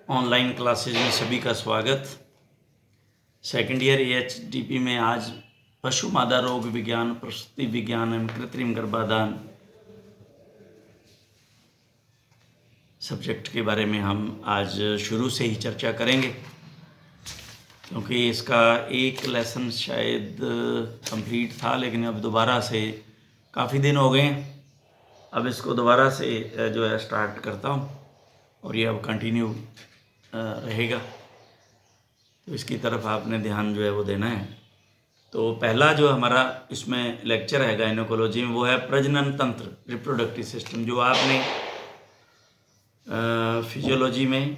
Online classes में सभी का स्वागत। सेकेंड ईयर AHDP में आज पशु मादा रोग विज्ञान, प्रसूति विज्ञान एवं कृत्रिम गर्भाधान सब्जेक्ट के बारे में हम आज शुरू से ही चर्चा करेंगे, क्योंकि इसका एक लेसन शायद कंप्लीट था, लेकिन अब दोबारा से काफ़ी दिन हो गए हैं। अब इसको दोबारा से जो है स्टार्ट करता हूँ और ये अब कंटिन्यू रहेगा, तो इसकी तरफ आपने ध्यान जो है वो देना है। तो पहला जो हमारा इसमें लेक्चर है गायनोकोलॉजी में, वो है प्रजनन तंत्र, रिप्रोडक्टिव सिस्टम, जो आपने फिजियोलॉजी में,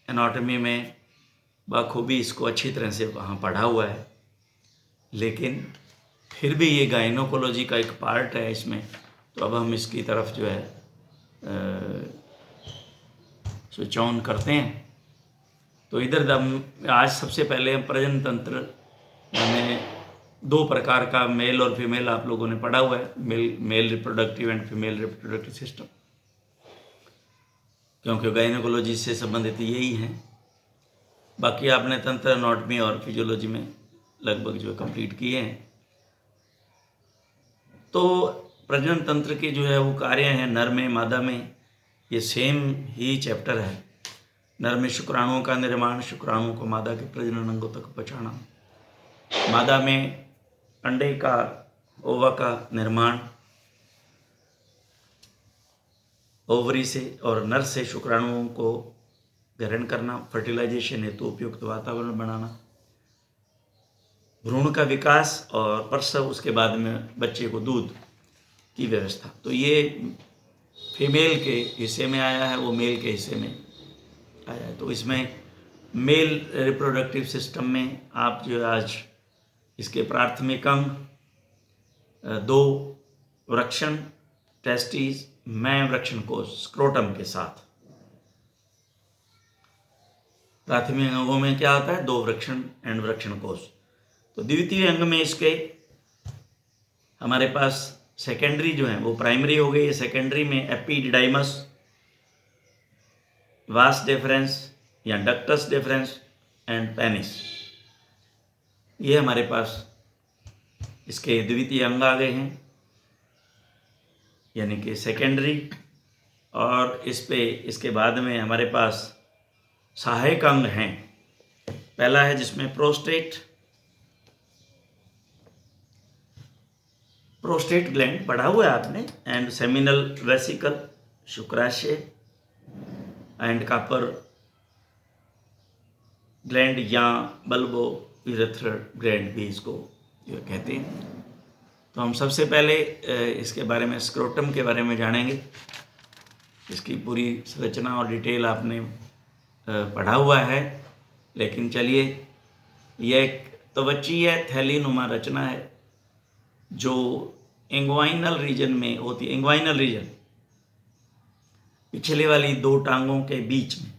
एनाटॉमी में बखूबी इसको अच्छी तरह से वहाँ पढ़ा हुआ है, लेकिन फिर भी ये गायनोकोलॉजी का एक पार्ट है इसमें। तो अब हम इसकी तरफ जो है स्विच ऑन करते हैं। तो इधर आज सबसे पहले हम प्रजनन तंत्र में दो प्रकार का, मेल और फीमेल, आप लोगों ने पढ़ा हुआ है, male reproductive and female reproductive system, क्योंकि गायनोकोलॉजी से संबंधित यही हैं। बाकी आपने तंत्र, एनाटॉमी और फिजियोलॉजी में लगभग जो है कंप्लीट किए हैं। तो प्रजनन तंत्र के जो है वो कार्य हैं, नर में, मादा में, ये सेम ही चैप्टर है। नर में शुक्राणुओं का निर्माण, शुक्राणुओं को मादा के प्रजनन अंगों तक पहुँचाना, मादा में अंडे का, ओवा का निर्माण ओवरी से, और नर से शुक्राणुओं को ग्रहण करना, फर्टिलाइजेशन हेतु उपयुक्त वातावरण बनाना, भ्रूण का विकास और प्रसव, उसके बाद में बच्चे को दूध की व्यवस्था। तो ये फीमेल के हिस्से में आया है, वो मेल के हिस्से में आया है। तो इसमें मेल रिप्रोडक्टिव सिस्टम में आप जो आज इसके प्राथमिक अंग, दो वृक्षण, टेस्टिस, मैं वृक्षण कोश, स्क्रोटम के साथ। प्राथमिक अंगों में क्या आता है? दो वृक्षण एंड वृक्षण कोश। तो द्वितीय अंग में इसके हमारे पास सेकेंडरी जो है वो प्राइमरी हो गई है। सेकेंडरी में एपिडिडाइमस, वास डिफरेंस या डक्टस डिफरेंस एंड पेनिस, ये हमारे पास इसके द्वितीय अंग आ गए हैं, यानी कि सेकेंडरी। और इस पे इसके बाद में हमारे पास सहायक अंग हैं। पहला है जिसमें प्रोस्टेट ग्लैंड पढ़ा हुआ है आपने, एंड सेमिनल वेसिकल, शुक्राशय एंड कापर ग्लैंड या बल्बो यूरेथ्रल ग्लैंड भी इसको कहते हैं। तो हम सबसे पहले इसके बारे में, स्क्रोटम के बारे में जानेंगे। इसकी पूरी संरचना और डिटेल आपने पढ़ा हुआ है, लेकिन चलिए, यह एक त्वचीय थैलीनुमा रचना है जो इंग्वाइनल रीजन में होती है। इंग्वाइनल रीजन पिछले वाली दो टांगों के बीच में,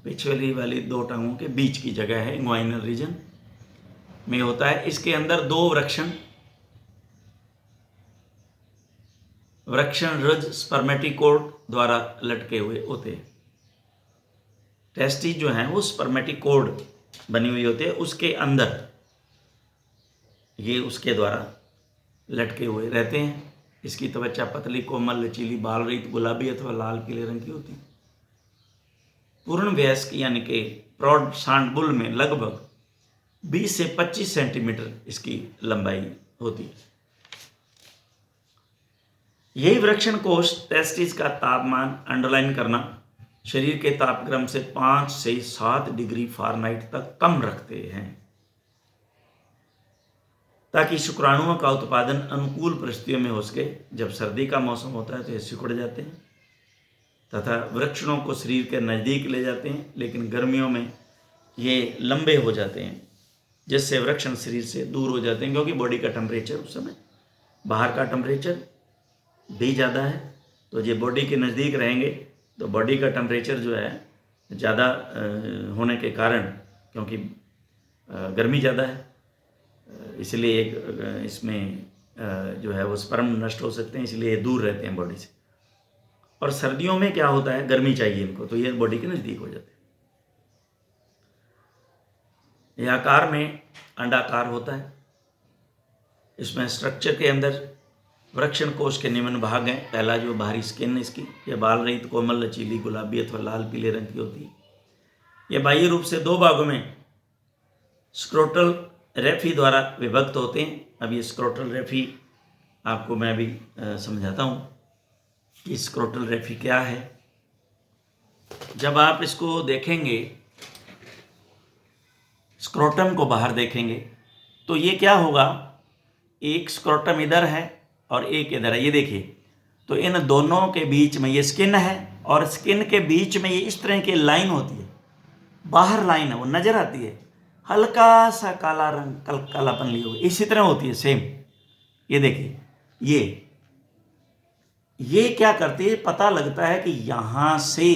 पिछली वाली दो टांगों के बीच की जगह है, इंग्वाइनल रीजन में होता है। इसके अंदर दो वृक्षण रज स्पर्मेटिकोड द्वारा लटके हुए होते हैं। टेस्टिस जो हैं वो स्पर्मेटिकोड बनी हुई होती है, उसके अंदर ये उसके द्वारा लटके हुए रहते हैं। इसकी त्वचा पतली, कोमल, लचीली, बाल रहित, गुलाबी अथवा लाल पीले रंग की होती है। पूर्ण वयस्क यानी कि प्रौढ़ सांडबुल में लगभग 20 से 25 सेंटीमीटर इसकी लंबाई होती है। यही वृक्षण कोश टेस्टिस का तापमान, अंडरलाइन करना, शरीर के तापक्रम से 5 से 7 डिग्री फ़ारेनहाइट तक कम रखते हैं, ताकि शुक्राणुओं का उत्पादन अनुकूल परिस्थितियों में हो सके। जब सर्दी का मौसम होता है तो ये सिकुड़ जाते हैं तथा वृक्षणों को शरीर के नज़दीक ले जाते हैं, लेकिन गर्मियों में ये लंबे हो जाते हैं, जिससे वृक्षण शरीर से दूर हो जाते हैं, क्योंकि बॉडी का टेम्परेचर उस समय, बाहर का टेम्परेचर भी ज़्यादा है। तो ये बॉडी के नज़दीक रहेंगे तो बॉडी का टेम्परेचर जो है ज़्यादा होने के कारण, क्योंकि गर्मी ज़्यादा है, इसलिए इसमें जो है वो स्पर्म नष्ट हो सकते हैं, इसलिए दूर रहते हैं बॉडी से। और सर्दियों में क्या होता है, गर्मी चाहिए इनको, तो ये बॉडी के नज़दीक हो जाते हैं। यह आकार में अंडाकार होता है। इसमें स्ट्रक्चर के अंदर वृक्षण कोश के निम्न भाग हैं। पहला जो बाहरी स्किन इसकी, यह बाल रहित कोमल लचीली गुलाबी अथवा लाल पीले रंग की होती है। यह बाह्य रूप से दो भागों में स्क्रोटल रेफी द्वारा विभक्त होते हैं। अब ये स्क्रोटल रेफी आपको मैं अभी समझाता हूँ कि स्क्रोटल रेफी क्या है। जब आप इसको देखेंगे, स्क्रोटम को बाहर देखेंगे, तो ये क्या होगा, एक स्क्रोटम इधर है और एक इधर है, ये देखिए। तो इन दोनों के बीच में ये स्किन है और स्किन के बीच में ये इस तरह की लाइन होती है, बाहर लाइन है, वो नजर आती है, हल्का सा काला रंग, कालापन ली हुई, इसी तरह होती है सेम। ये देखिए, ये क्या करती है, पता लगता है कि यहां से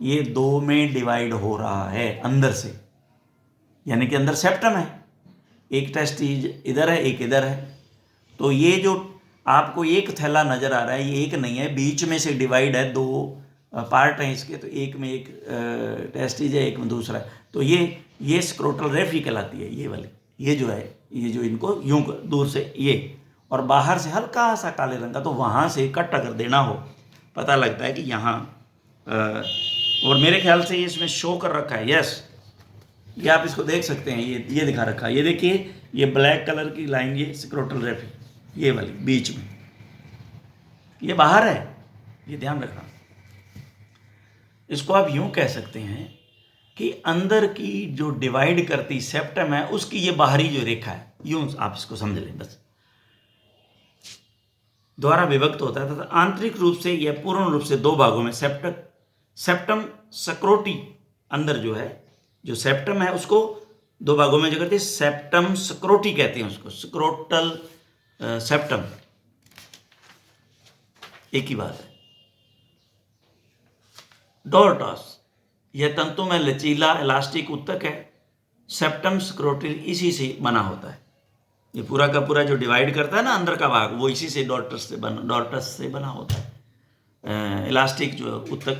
ये दो में डिवाइड हो रहा है अंदर से, यानी कि अंदर सेप्टम है, एक टेस्टिज इधर है एक इधर है। तो ये जो आपको एक थैला नजर आ रहा है, ये एक नहीं है, बीच में से डिवाइड है, दो पार्ट हैं इसके, तो एक में एक टेस्टिज है, एक में दूसरा है। तो ये स्क्रोटल रेफी कहलाती है, ये वाली, ये जो है, ये जो इनको यूं दूर से ये, और बाहर से हल्का सा काले रंग का, तो वहाँ से कट अगर देना हो, पता लगता है कि यहाँ और मेरे ख्याल से ये इसमें शो कर रखा है, यस, ये आप इसको देख सकते हैं, ये दिखा रखा है, ये देखिए, ये ब्लैक कलर की लाइन, ये स्क्रोटल रेफी, ये वाली बीच में, ये बाहर है, ये ध्यान रखना। इसको आप यूं कह सकते हैं कि अंदर की जो डिवाइड करती सेप्टम है, उसकी ये बाहरी जो रेखा है, यूं आप इसको समझ लें बस, द्वारा विभक्त होता है तथा आंतरिक रूप से यह पूर्ण रूप से दो भागों में सेप्टम स्क्रोटी, अंदर जो है, जो सेप्टम है उसको दो भागों में जो करते हैं, सेप्टम स्क्रोटी कहते हैं उसको, स्क्रोटल सेप्टम, एक ही बात है। डोर्टस, यह तंतु में लचीला इलास्टिक उत्तक है। सेप्टम स्क्रोटल इसी से बना होता है। ये पूरा का पूरा जो डिवाइड करता है ना अंदर का भाग, वो इसी से डॉर्टस से बना होता है। इलास्टिक जो उत्तक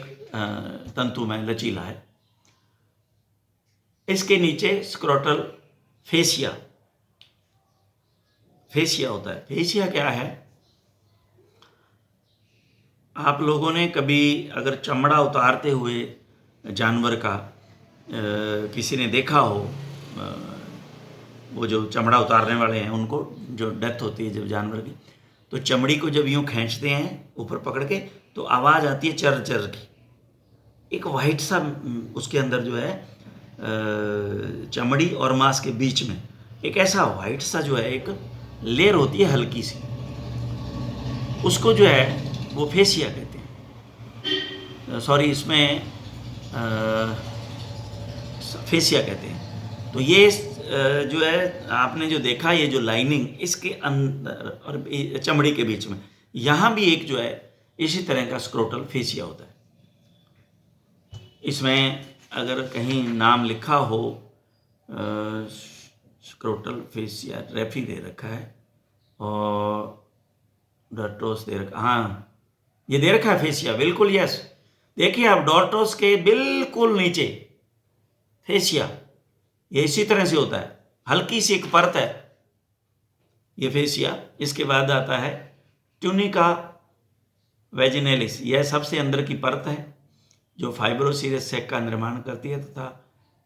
तंतु में लचीला है। इसके नीचे स्क्रोटल फेसिया होता है। फेसिया क्या है, आप लोगों ने कभी अगर चमड़ा उतारते हुए जानवर का किसी ने देखा हो, वो जो चमड़ा उतारने वाले हैं उनको, जो डेथ होती है जब जानवर की, तो चमड़ी को जब यूं खींचते हैं ऊपर पकड़ के, तो आवाज़ आती है चर चर की। एक वाइट सा उसके अंदर जो है चमड़ी और मांस के बीच में एक ऐसा वाइट सा जो है एक लेयर होती है हल्की सी, उसको जो है वो फेसिया कहते हैं, सॉरी इसमें फेसिया कहते हैं। तो ये जो है आपने जो देखा, ये जो लाइनिंग इसके अंदर और चमड़ी के बीच में, यहाँ भी एक जो है इसी तरह का स्क्रोटल फेसिया होता है। इसमें अगर कहीं नाम लिखा हो, स्क्रोटल फेसिया रेफी दे रखा है और डॉर्टोस दे रखा, हाँ ये दे रखा है फेसिया, बिल्कुल यस। देखिए आप, डॉर्टोस के बिल्कुल नीचे फेसिया, ये इसी तरह से होता है, हल्की सी एक परत है ये फेसिया। इसके बाद आता है ट्यूनिका वेजिनेलिस, यह सबसे अंदर की परत है जो फाइब्रोसिस सेक का निर्माण करती है तथा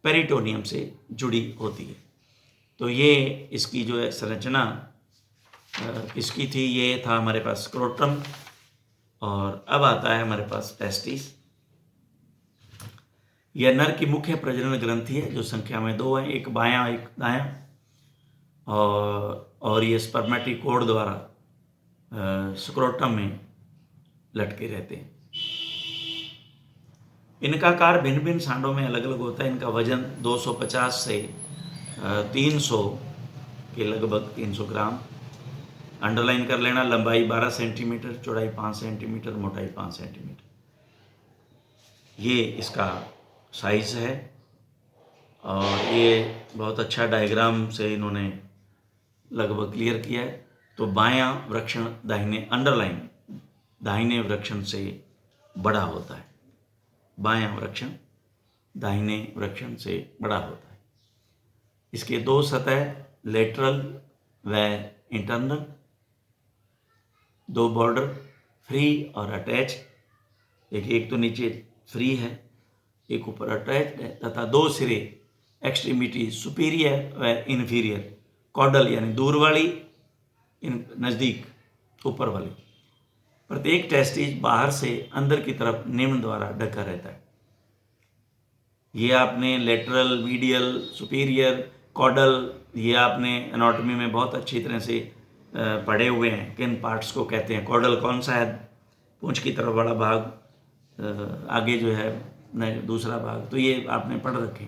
पेरिटोनियम से जुड़ी होती है। तो ये इसकी जो है संरचना किसकी थी, ये था हमारे पास स्क्रोटम, और अब आता है हमारे पास टेस्टिस। यह नर की मुख्य प्रजनन ग्रंथि है जो संख्या में दो है, एक बायां एक दायां, और ये स्पर्मेटिकोड द्वारा स्क्रोटम में लटके रहते हैं। इनका आकार भिन्न भिन्न सांडों में अलग अलग होता है। इनका वजन 250 से 300 के लगभग 300 ग्राम। अंडरलाइन कर लेना, लंबाई 12 सेंटीमीटर, चौड़ाई 5 सेंटीमीटर, मोटाई 5 सेंटीमीटर, ये इसका साइज है। और ये बहुत अच्छा डायग्राम से इन्होंने लगभग क्लियर किया है। तो बायां वृक्षण दाहिने, अंडरलाइन दाहिने वृक्षण से बड़ा होता है, बायां वृक्षण दाहिने वृक्षण से बड़ा होता है। इसके दो सतह लेटरल व इंटरनल, दो बॉर्डर फ्री और अटैच, एक तो नीचे फ्री है, एक ऊपर अटैच्ड है, तथा दो सिरे एक्सट्रीमिटी सुपीरियर व इन्फीरियर, कॉडल यानी दूर वाली, नज़दीक ऊपर वाली। प्रत्येक टेस्टिस बाहर से अंदर की तरफ निम्न द्वारा ढका रहता है। ये आपने लेटरल, मीडियल, सुपीरियर, कॉडल, ये आपने एनाटॉमी में बहुत अच्छी तरह से पढ़े हुए हैं किन पार्ट्स को कहते हैं। कॉडल कौन सा है, पूंछ की तरफ वाला भाग, आगे जो है दूसरा भाग, तो ये आपने पढ़ रखे।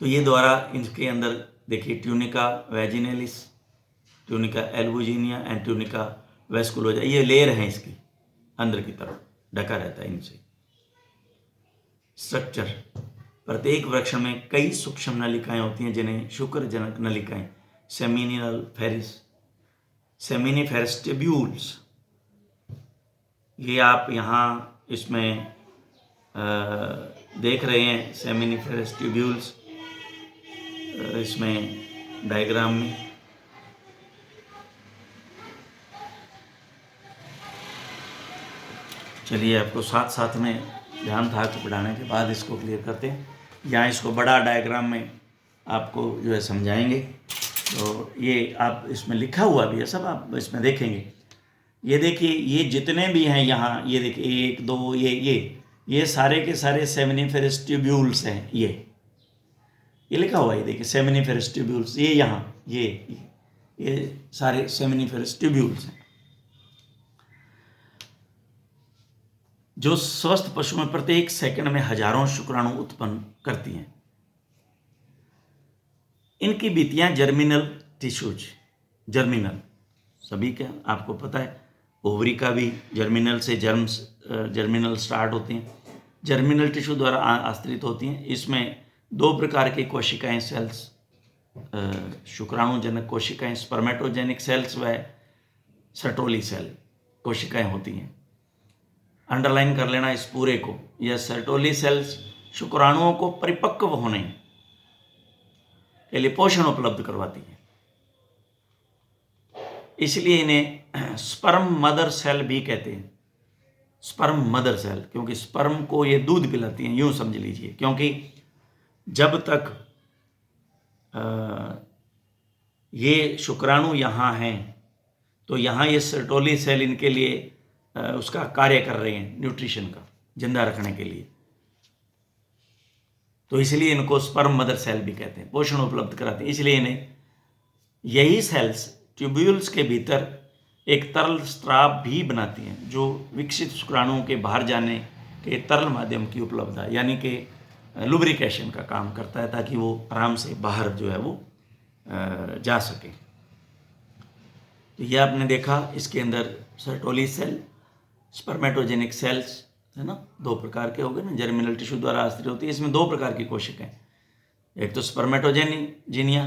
तो ये द्वारा इनके अंदर देखिए tunica vaginalis, tunica albuginea and tunica vasculosa, ये लेयर हैं इसकी, अंदर की तरफ ढका रहता है इनसे। स्ट्रक्चर, प्रत्येक वृक्ष में कई सूक्ष्म नलिकाएं होती हैं जिन्हें शुक्रजनक नलिकाएं, सेमिनिफेरस ट्यूब्यूल्स, ये आप यहाँ इसमें देख रहे हैं सेमिनिफेरस ट्यूब्यूल्स, इसमें डायग्राम में। चलिए आपको साथ साथ में ध्यान था कि पढ़ाने के बाद इसको क्लियर करते हैं। यहाँ इसको बड़ा डायग्राम में आपको जो है समझाएंगे। तो ये आप इसमें लिखा हुआ भी है सब, आप इसमें देखेंगे। ये देखिए, ये जितने भी हैं यहाँ, ये देखिए 1 2, ये सारे के सारे सेमिनिफेरस ट्यूब्यूल्स हैं। ये लिखा हुआ है, ये देखिए सेमिनिफेरस ट्यूब्यूल्स, ये यहाँ ये सारे सेमिनिफेरस ट्यूब्यूल्स हैं जो स्वस्थ पशु में प्रत्येक सेकंड में हजारों शुक्राणु उत्पन्न करती हैं। इनकी भित्तियां जर्मिनल टिश्यूज, जर्मिनल सभी का आपको पता है, ओवरी का भी जर्मिनल से जर्मिनल स्टार्ट होते हैं, जर्मिनल टिश्यू द्वारा आश्रित होती हैं। इसमें 2 प्रकार की कोशिकाएं, सेल्स, शुक्राणुजनक कोशिकाएं, स्पर्मेटोजेनिक सेल्स व सर्टोली सेल कोशिकाएं होती हैं। अंडरलाइन कर लेना इस पूरे को। यह सर्टोली सेल्स शुक्राणुओं को परिपक्व होने के लिए पोषण उपलब्ध करवाती है, इसलिए इन्हें स्पर्म मदर सेल भी कहते हैं। स्पर्म मदर सेल, क्योंकि स्पर्म को ये दूध पिलाती हैं, यूं समझ लीजिए। क्योंकि जब तक ये शुक्राणु यहाँ हैं तो यहाँ ये सर्टोली सेल इनके लिए उसका कार्य कर रहे हैं, न्यूट्रिशन का, जिंदा रखने के लिए। तो इसलिए इनको स्पर्म मदर सेल भी कहते हैं, पोषण उपलब्ध कराते हैं। इसलिए इन्हें यही सेल्स ट्यूब्यूल्स के भीतर एक तरल स्राव भी बनाती हैं जो विकसित शुक्राणुओं के बाहर जाने के तरल माध्यम की उपलब्धता, यानी कि लुब्रिकेशन का काम करता है, ताकि वो आराम से बाहर जो है वो जा सके। तो ये आपने देखा, इसके अंदर सर्टोली सेल, स्पर्मेटोजेनिक सेल्स है ना, 2 प्रकार के हो गए ना, जर्मिनल टिश्यू द्वारा आश्रित होती है। इसमें 2 प्रकार की कोशिकाएं, एक तो स्पर्मेटोजेनिया,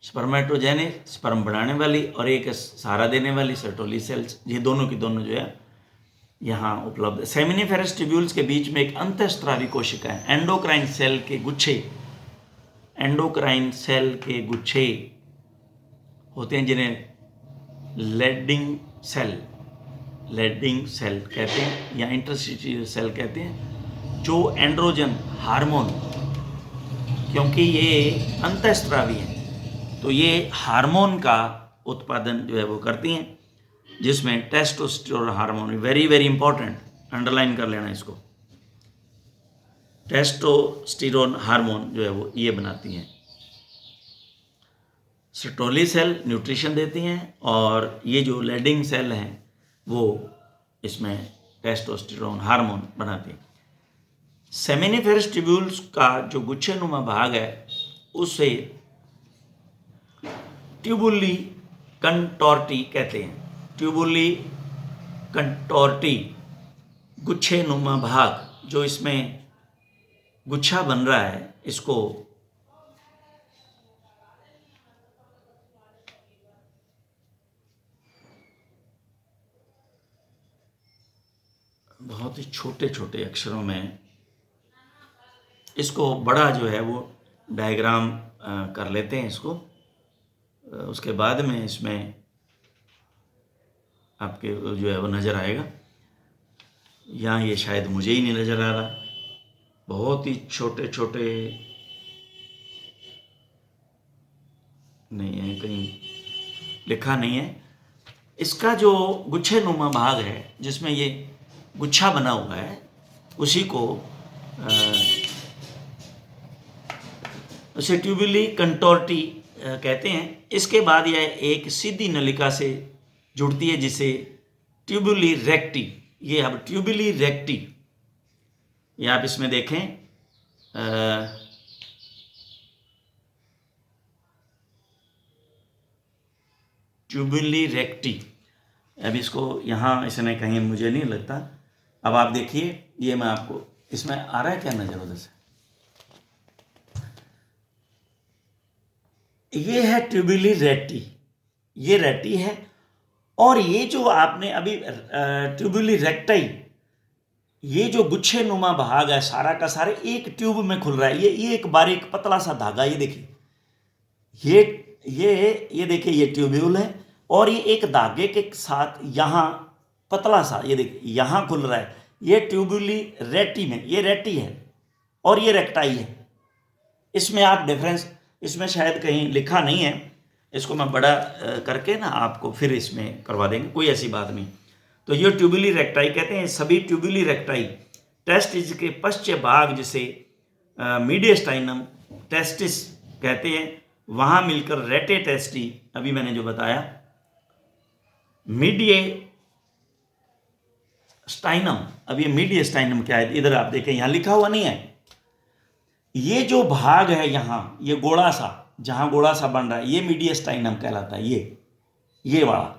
स्पर्मेटोजेनिक स्पर्म बढ़ाने वाली, और एक सहारा देने वाली सर्टोली सेल्स। ये दोनों की दोनों जो है यहाँ उपलब्ध है। सेमिनिफेरस ट्यूब्यूल्स के बीच में एक अंतःस्रावी कोशिका है, एंडोक्राइन सेल के गुच्छे, एंडोक्राइन सेल के गुच्छे होते हैं जिन्हें लेडिंग सेल कहते हैं या इंटरस्टिशियल सेल कहते हैं, जो एंड्रोजन हार्मोन, क्योंकि ये अंतःस्रावी है तो ये हार्मोन का उत्पादन जो है वो करती हैं, जिसमें testosterone hormone, very very important, underline कर लेना इसको। टेस्टोस्टेरोन हार्मोन जो है वो ये बनाती हैं। सर्टोली सेल न्यूट्रिशन देती हैं, और ये जो लेडिंग सेल हैं वो इसमें टेस्टोस्टेरोन हार्मोन बनाती हैं। सेमिनिफेरस ट्यूब्यूल्स का जो गुच्छेनुमा भाग है उसे ट्यूबुली कंटोर्टी कहते हैं। ट्यूबुली कंटोर्टी, गुच्छेनुमा भाग जो इसमें गुच्छा बन रहा है, इसको बहुत ही छोटे छोटे अक्षरों में इसको बड़ा जो है वो डायग्राम कर लेते हैं इसको। उसके बाद में इसमें आपके जो है वो नज़र आएगा। यहाँ ये शायद मुझे ही नहीं नज़र आ रहा, बहुत ही छोटे छोटे नहीं है, कहीं लिखा नहीं है। इसका जो गुच्छे नुमा भाग है जिसमें ये गुच्छा बना हुआ है, उसी को उसे ट्यूबुली कंटोर्टी कहते हैं। इसके बाद यह एक सीधी नलिका से जुड़ती है जिसे ट्यूबुली रेक्टी, ये अब ट्यूबुली रेक्टी, ये आप इसमें देखें ट्यूबुली रेक्टी। अब इसको यहाँ इसने कहीं मुझे नहीं लगता। अब आप देखिए, ये मैं आपको इसमें आ रहा है क्या नजर उधर से, ये है ट्यूबुली रेक्टी, ये रेक्टी है। और ये जो आपने अभी ट्यूबुली रेक्टाई, ये जो गुच्छे नुमा भाग है सारा का सारे एक ट्यूब में खुल रहा है। ये एक बारीक पतला सा धागा, ये देखिए, ये देखिए, ये ट्यूब्यूल है और ये एक धागे के साथ यहाँ पतला सा, ये देखिए यहाँ खुल रहा है। ये ट्यूबुली रेक्टी में, ये रेक्टी है और ये रेक्टाई है। इसमें आप डिफरेंस, इसमें शायद कहीं लिखा नहीं है, इसको मैं बड़ा करके ना आपको फिर इसमें करवा देंगे, कोई ऐसी बात नहीं। तो ये ट्यूबुली रेक्टाई कहते हैं। सभी ट्यूबुली रेक्टाई टेस्टिस के पश्चिम भाग जिसे मीडियस्टाइनम टेस्टिस कहते हैं, वहाँ मिलकर रेटे टेस्टी, अभी मैंने जो बताया मीडियस्टाइनम। अब ये मीडियस्टाइनम क्या है, इधर आप देखें यहाँ लिखा हुआ नहीं है। ये जो भाग है यहाँ, ये गोला सा, जहाँ गोला सा बन रहा है, ये मीडियस्टाइनम कहलाता है, ये वाला।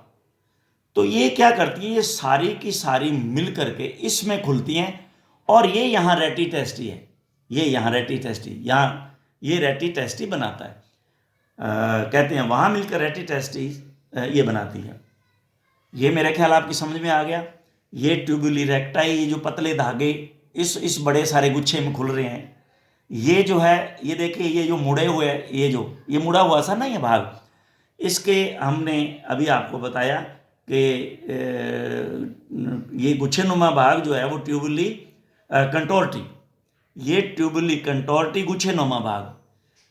तो ये क्या करती है, ये सारी की सारी मिल करके इसमें खुलती हैं और ये यहाँ रेटी टेस्टी है, ये यहाँ रेटी टेस्टी, यहाँ ये रेटी टेस्टी बनाता है। कहते हैं वहाँ मिलकर रेटी टेस्टी ये बनाती है। ये मेरे ख्याल आपकी समझ में आ गया। ये ट्यूबुली रेक्टाई, ये जो पतले धागे इस बड़े सारे गुच्छे में खुल रहे हैं, ये जो है, ये देखिए, ये जो मुड़े हुए, ये मुड़ा हुआ सा ना ये भाग, इसके हमने अभी आपको बताया कि ये गुच्छे नुमा भाग जो है वो ट्यूबुली कंटोर्टी, ये ट्यूबुली कंटोर्टी गुच्छे नुमा भाग।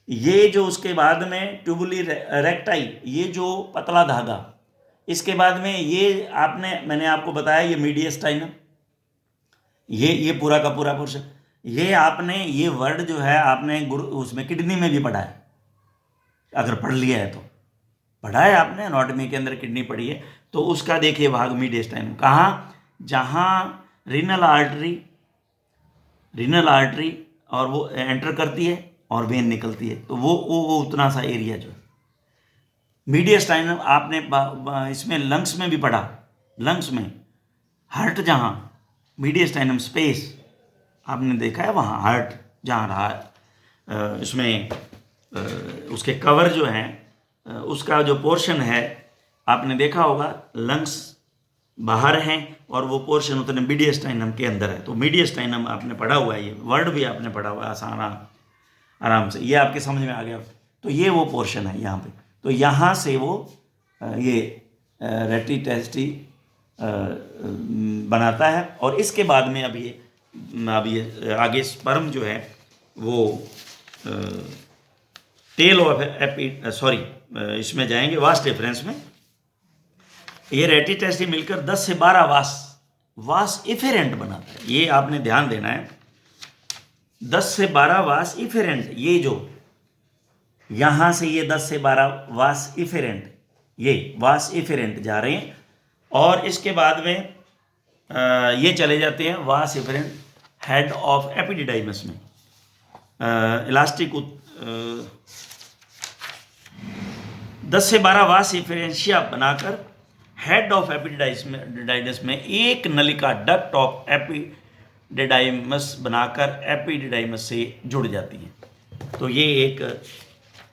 ये जो उसके बाद में ट्यूबुली रेक्टाई, ये जो पतला धागा, इसके बाद में ये मैंने आपको बताया ये मीडियस्टाइनम, ये पूरा का पूरा पोर्शन। ये आपने ये वर्ड जो है आपने उसमें किडनी में भी पढ़ा है, अगर पढ़ लिया है तो पढ़ा है आपने, एनाटॉमी के अंदर किडनी पढ़ी है। तो उसका देखिए भाग मीडियस्टाइनम कहाँ, जहाँ रीनल आर्टरी और वो एंटर करती है और वेन निकलती है, तो वो उतना सा एरिया जो है मीडियस्टाइनम। आपने इसमें लंग्स में भी पढ़ा, लंग्स में हार्ट जहाँ मीडियस्टाइनम स्पेस आपने देखा है, वहाँ हार्ट जहाँ रहा है, इसमें उसके कवर जो हैं, उसका जो पोर्शन है आपने देखा होगा, लंग्स बाहर हैं और वो पोर्शन उतने मीडियस्टाइनम के अंदर है। तो मीडियस्टाइनम आपने पढ़ा हुआ है, ये वर्ड भी आपने पढ़ा हुआ है आराम से, ये आपके समझ में आ गया। तो ये वो पोर्शन है यहाँ पे, तो यहाँ से वो ये रेटी टेस्टी बनाता है। और इसके बाद में अब ये आगे स्पर्म जो है वो टेल ऑफ इसमें जाएंगे वास डिफरेंस में। ये रेटी टेस्टी मिलकर 10 से 12 वास इफेरेंट बनाता है। ये आपने ध्यान देना है, 10 से 12 वास इफेरेंट, ये जो यहाँ से ये 10 से 12 वास इफेरेंट, ये वास इफेरेंट जा रहे हैं। और इसके बाद में ये चले जाते हैं वास इफेरेंट हेड ऑफ एपिडिडाइमस में। इलास्टिक 10 से 12 वास इफेरेंशिया बनाकर हेड ऑफ एपिडिडाइमस में एक नलिका डक्ट ऑफ एपिडिडाइमस बनाकर एपिडिडाइमस से जुड़ जाती है। तो ये एक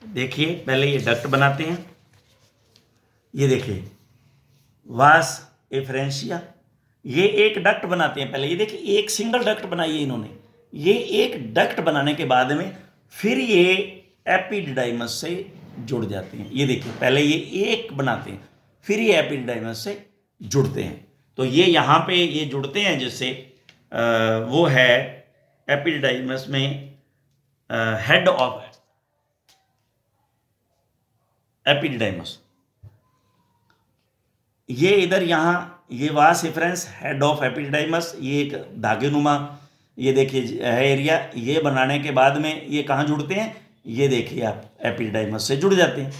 देखिए, पहले ये डक्ट बनाते हैं, ये देखिए वास एफरेंशिया, ये एक डक्ट बनाते हैं। पहले ये देखिए एक सिंगल डक्ट बनाई है इन्होंने। ये एक डक्ट बनाने के बाद में फिर ये एपिडिडाइमस से जुड़ जाते हैं। ये देखिए पहले ये एक बनाते हैं, फिर ये एपिडिडाइमस से जुड़ते हैं। तो ये यहाँ पे ये जुड़ते हैं, जिससे वो है एपिडिडाइमस में हेड ऑफ एपिडिडाइमस। ये इधर यहाँ ये वास एफरेंस हेड ऑफ एपिडिडाइमस, ये एक धागे नुमा ये देखिए है एरिया। ये बनाने के बाद में ये कहाँ जुड़ते हैं, ये देखिए आप एपिडिडाइमस से जुड़ जाते हैं।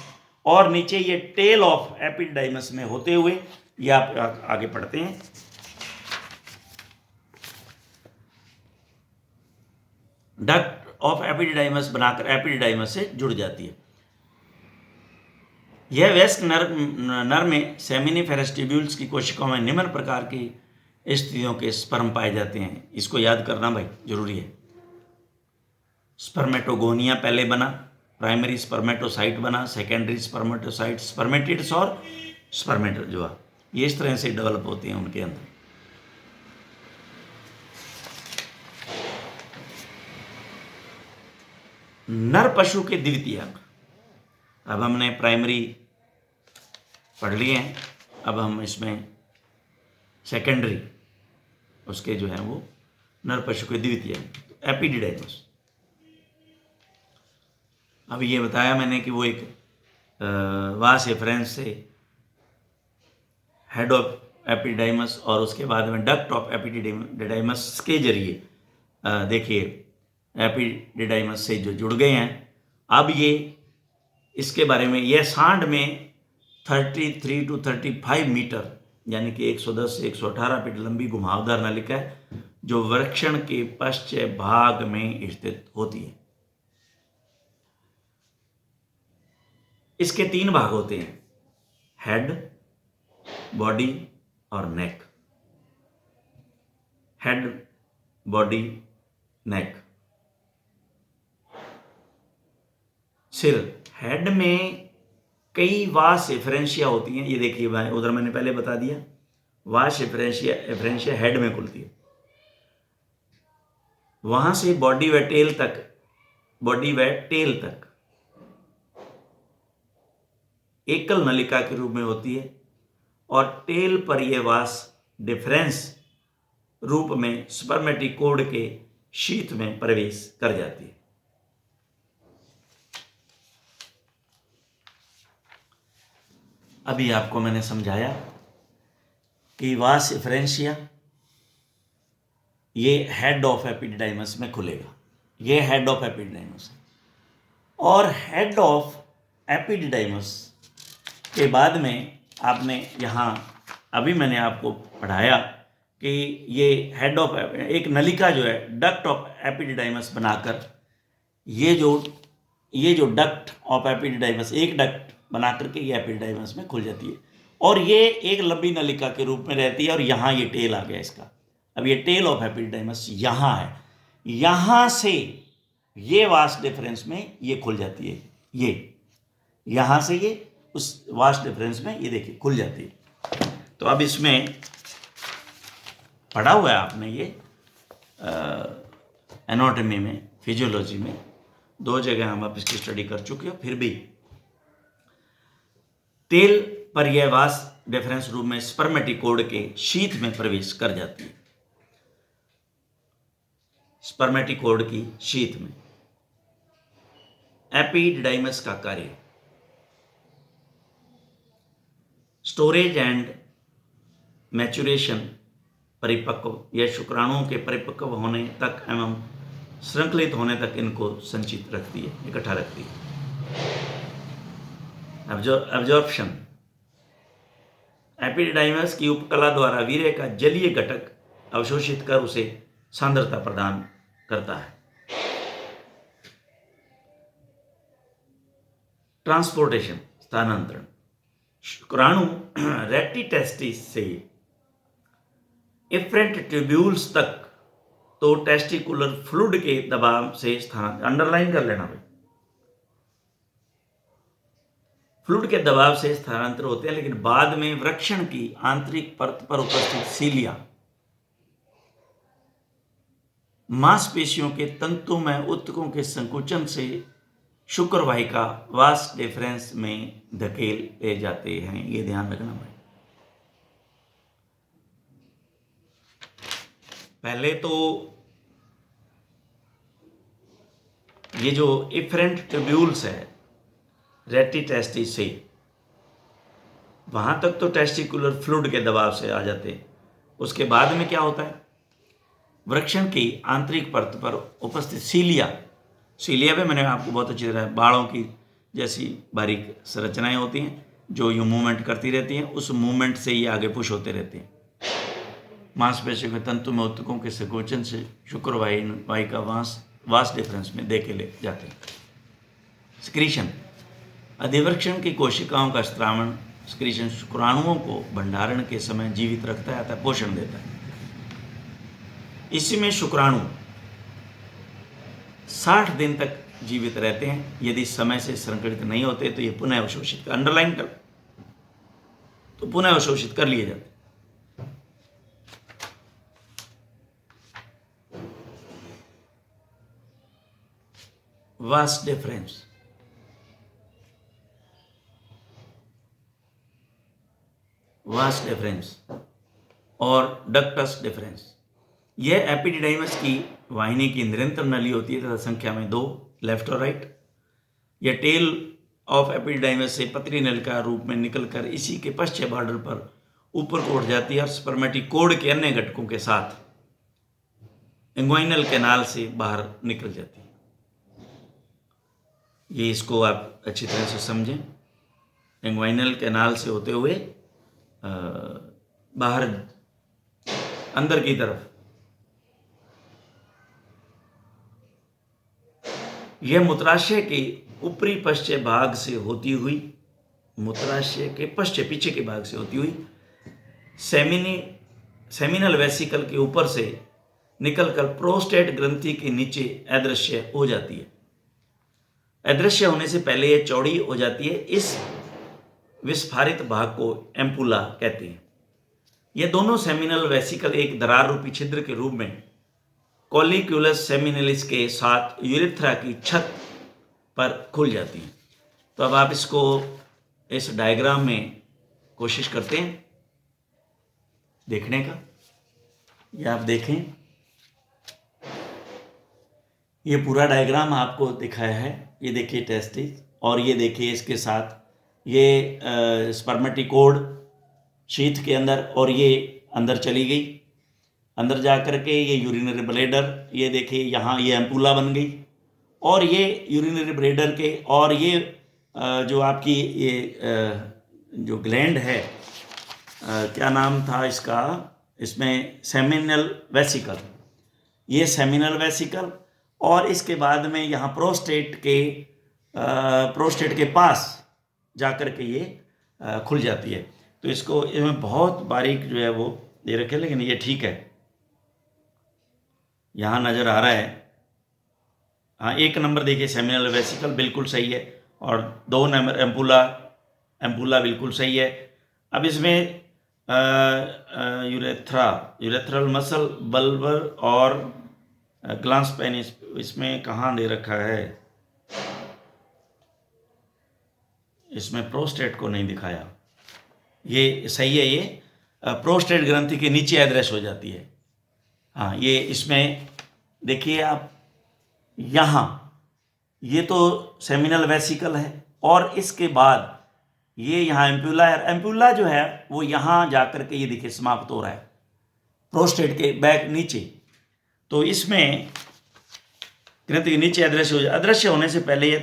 और नीचे ये टेल ऑफ एपिडिडाइमस में होते हुए ये आप आगे पढ़ते हैं। डक्ट ऑफ एपिडिडाइमस बनाकर एपिडिडाइमस से जुड़ जाती है। यह वयस्क नर में सेमिनिफेरस ट्यूब्यूल्स की कोशिकाओं में निम्न प्रकार की स्थितियों के स्पर्म पाए जाते हैं। इसको याद करना भाई जरूरी है। स्पर्मेटोगोनिया पहले बना, प्राइमरी स्पर्मेटोसाइट बना, सेकेंडरी स्पर्मेटोसाइट, स्पर्मेटिड्स और स्पर्मेटोजोआ, ये इस तरह से डेवलप होते हैं उनके अंदर। नर पशु के द्वितीय अंग, अब हमने प्राइमरी पढ़ लिए हैं, अब हम इसमें सेकेंडरी उसके जो है वो नर पशु के द्वितीय अंग एपिडिडाइमस। अब ये बताया मैंने कि वो एक वास एफरेंस से हेड ऑफ एपिडिडाइमस और उसके बाद में डक्ट ऑफ एपिडिडाइमस के जरिए देखिए एपिडिडाइमस से जो जुड़ गए हैं। अब ये इसके बारे में यह सांड में 33 to 35 मीटर यानी कि 110 से 118 फीट लंबी घुमावदार नलिका है, जो वृक्षण के पश्चिम भाग में स्थित होती है। इसके 3 भाग होते हैं, हेड, बॉडी और नेक। हेड, बॉडी, नेक। सिर, हेड में कई वास एफरेंशिया होती हैं। ये देखिए भाई उधर मैंने पहले बता दिया, वास एफरेंशिया हेड में खुलती है। वहां से बॉडी व टेल तक एकल नलिका के रूप में होती है, और टेल पर यह वास डिफरेंस रूप में स्पर्मेटिकोड के शीथ में प्रवेश कर जाती है। अभी आपको मैंने समझाया कि वास एफरेंशिया ये हेड ऑफ एपिडिडाइमस में खुलेगा, ये हेड ऑफ एपिडिडाइमस है। और हेड ऑफ एपिडिडाइमस के बाद में आपने यहाँ अभी मैंने आपको पढ़ाया कि ये हेड ऑफ एक नलिका जो है डक्ट ऑफ एपिडिडाइमस बनाकर ये जो डक्ट ऑफ एपिडिडाइमस एक डक्ट बना करके ये एपिडिडाइमस में खुल जाती है, और ये एक लंबी नलिका के रूप में रहती है। और यहाँ ये टेल आ गया इसका। अब ये टेल ऑफ एपिडिडाइमस यहाँ है, यहाँ से ये वास्ट डिफरेंस में ये खुल जाती है। ये यहाँ से ये उस वास्ट डिफरेंस में ये देखिए खुल जाती है। तो अब इसमें पढ़ा हुआ है आपने ये एनाटॉमी में, फिजियोलॉजी में 2 जगह हम आप इसकी स्टडी कर चुके हो। फिर भी टेल पर यह वास डिफरेंस रूप में स्पर्मेटिकोड के शीथ में प्रवेश कर जाती है। स्पर्मेटिकोड की शीथ में एपिडिडाइमस का कार्य स्टोरेज एंड मैचुरेशन, परिपक्व या शुक्राणुओं के परिपक्व होने तक एवं श्रृंखलित होने तक इनको संचित रखती है, इकट्ठा रखती है। एब्जॉर्प्शन, एपिडिडाइमस की उपकला द्वारा वीर्य का जलीय घटक अवशोषित कर उसे सांद्रता प्रदान करता है। ट्रांसपोर्टेशन, स्थानांतरण, शुक्राणु रेटिटेस्टिस से इफरेंट ट्यूब्यूल्स तक तो टेस्टिकुलर फ्लूइड के दबाव से स्थान, अंडरलाइन कर लेना भाई, फ्लूइड के दबाव से स्थानांतर होते हैं, लेकिन बाद में वृक्षण की आंतरिक परत पर उपस्थित सीलिया मांसपेशियों के तंतुमय ऊतकों के संकुचन से शुक्र वाहिका वास डिफरेंस में धकेल ले जाते हैं। ये ध्यान रखना भाई। पहले तो ये जो इफरेंट ट्यूब्यूल्स है रेटी टेस्टिस से, वहां तक तो टेस्टिकुलर फ्लूइड के दबाव से आ जाते हैं। उसके बाद में क्या होता है, वृक्षण की आंतरिक परत पर उपस्थित सीलिया पे मैंने आपको बहुत अच्छी तरह बालों की जैसी बारीक संरचनाएं होती हैं जो यूं मूवमेंट करती रहती हैं। उस मूवमेंट से ये आगे पुश होते रहते हैं। मांसपेशियों के तंतु में ऊतकों के संकोचन से शुक्र वाहिका वास डिफरेंस में दे के ले जाते हैं। स्क्रीशन, अधिवृक्षण की कोशिकाओं का स्त्रावण स्क्रीशन शुक्राणुओं को भंडारण के समय जीवित रखता है अर्थात पोषण देता है। इसमें शुक्राणु 60 दिन तक जीवित रहते हैं। यदि समय से संकलित नहीं होते तो ये पुनः अवशोषित अंडरलाइन कर तो पुनः अवशोषित कर लिए जाते हैं। वास डिफरेंस, वास डिफरेंस और डक्टस डिफरेंस, यह एपिडिडाइमस की वाहिनी की निरंतर नली होती है तथा संख्या में 2 लेफ्ट और राइट। यह टेल ऑफ एपिडिडाइमस से पतली नलिका रूप में निकलकर इसी के पश्चिमी बॉर्डर पर ऊपर को उठ जाती है और स्पर्मेटिकोड के अन्य घटकों के साथ इंग्वाइनल कैनाल से बाहर निकल जाती है। ये इसको आप अच्छी तरह से समझें। इंग्वाइनल कैनाल से होते हुए बाहर अंदर की तरफ यह मूत्राशय के ऊपरी पश्चिम भाग से होती हुई, मूत्राशय के पश्चिम पीछे के भाग से होती हुई सेमिनल वेसिकल के ऊपर से निकलकर प्रोस्टेट ग्रंथि के नीचे अदृश्य हो जाती है। अदृश्य होने से पहले यह चौड़ी हो जाती है। इस विस्फारित भाग को एम्पुला कहते हैं। ये दोनों सेमिनल वेसिकल एक दरार रूपी छिद्र के रूप में कॉलिक्यूलस सेमिनलिस के साथ यूरेथ्रा की छत पर खुल जाती हैं। तो अब आप इसको इस डायग्राम में कोशिश करते हैं देखने का। ये आप देखें, ये पूरा डायग्राम आपको दिखाया है। ये देखिए टेस्टिस और ये देखिए इसके साथ ये स्पर्मेटिकोड शीथ के अंदर, और ये अंदर चली गई। अंदर जा कर के ये यूरिनरी ब्लैडर, ये देखिए यहाँ ये एम्पुला बन गई, और ये यूरिनरी ब्लैडर के, और ये जो आपकी ये जो ग्लैंड है, क्या नाम था इसका, इसमें सेमिनल वेसिकल, ये सेमिनल वेसिकल, और इसके बाद में यहाँ प्रोस्टेट के पास जाकर के ये खुल जाती है। तो इसको इसमें बहुत बारीक जो है वो दे रखे, लेकिन ये ठीक है, यहाँ नज़र आ रहा है। हाँ, 1 नंबर देखिए सेमिनल वेसिकल बिल्कुल सही है, और 2 नंबर एम्पुला बिल्कुल सही है। अब इसमें यूरेथ्रल मसल, बल्बर और ग्लांस पेनिस, इसमें कहाँ दे रखा है, इसमें प्रोस्टेट को नहीं दिखाया। ये सही है, ये प्रोस्टेट ग्रंथि के नीचे अदृश्य हो जाती है। हाँ, ये इसमें देखिए आप, यहाँ ये तो सेमिनल वेसिकल है, और इसके बाद ये यहाँ एम्पुला जो है वो यहाँ जाकर के ये देखिए समाप्त हो रहा है प्रोस्टेट के बैक नीचे। तो इसमें ग्रंथि के नीचे अदृश्य होने से पहले ये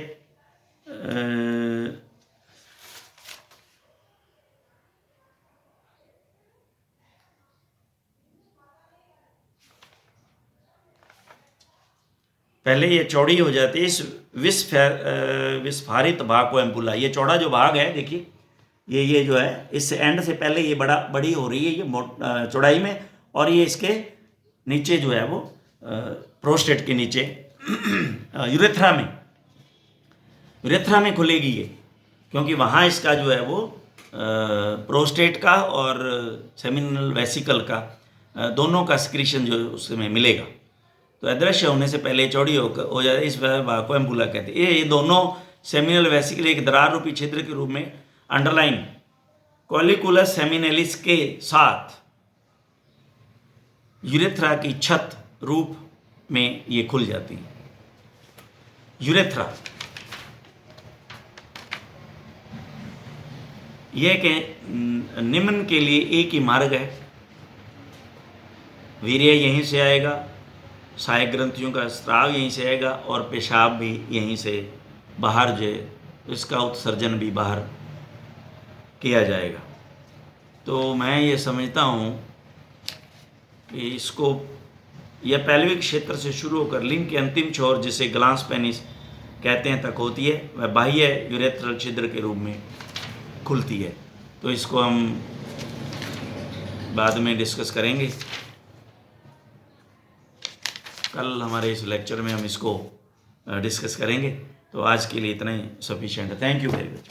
पहले ये चौड़ी हो जाती है। इस विस्फारित भाग को एम्पुला, ये चौड़ा जो भाग है देखिए, ये जो है इस एंड से पहले ये बड़ी हो रही है ये चौड़ाई में, और ये इसके नीचे जो है वो प्रोस्टेट के नीचे यूरेथ्रा में खुलेगी ये, क्योंकि वहाँ इसका जो है वो प्रोस्टेट का और सेमिनल वेसिकल का दोनों का सिक्रीशन जो उसमें मिलेगा। तो अदृश्य होने से पहले चौड़ी हो जाती है, इस भाग को एम्बुला कहते हैं। ये दोनों सेमिनल वेसिकल एक दरार रूपी छिद्र के रूप में अंडरलाइन कॉलिकुलस सेमिनलिस के साथ यूरेथ्रा की छत रूप में ये खुल जाती है। यूरेथ्रा यह के निम्न के लिए एक ही मार्ग है। वीर्य यहीं से आएगा, सहायक ग्रंथियों का स्राव यहीं से आएगा और पेशाब भी यहीं से बाहर जो है इसका उत्सर्जन भी बाहर किया जाएगा। तो मैं ये समझता हूँ कि इसको यह पैल्विक क्षेत्र से शुरू होकर लिंग के अंतिम छोर जिसे ग्लांस पेनिस कहते हैं तक होती है, वह बाह्य यूरेथ्रल छिद्र के रूप में खुलती है। तो इसको हम बाद में डिस्कस करेंगे। कल हमारे इस लेक्चर में हम इसको डिस्कस करेंगे। तो आज के लिए इतना ही सफिशिएंट है। Thank you very much.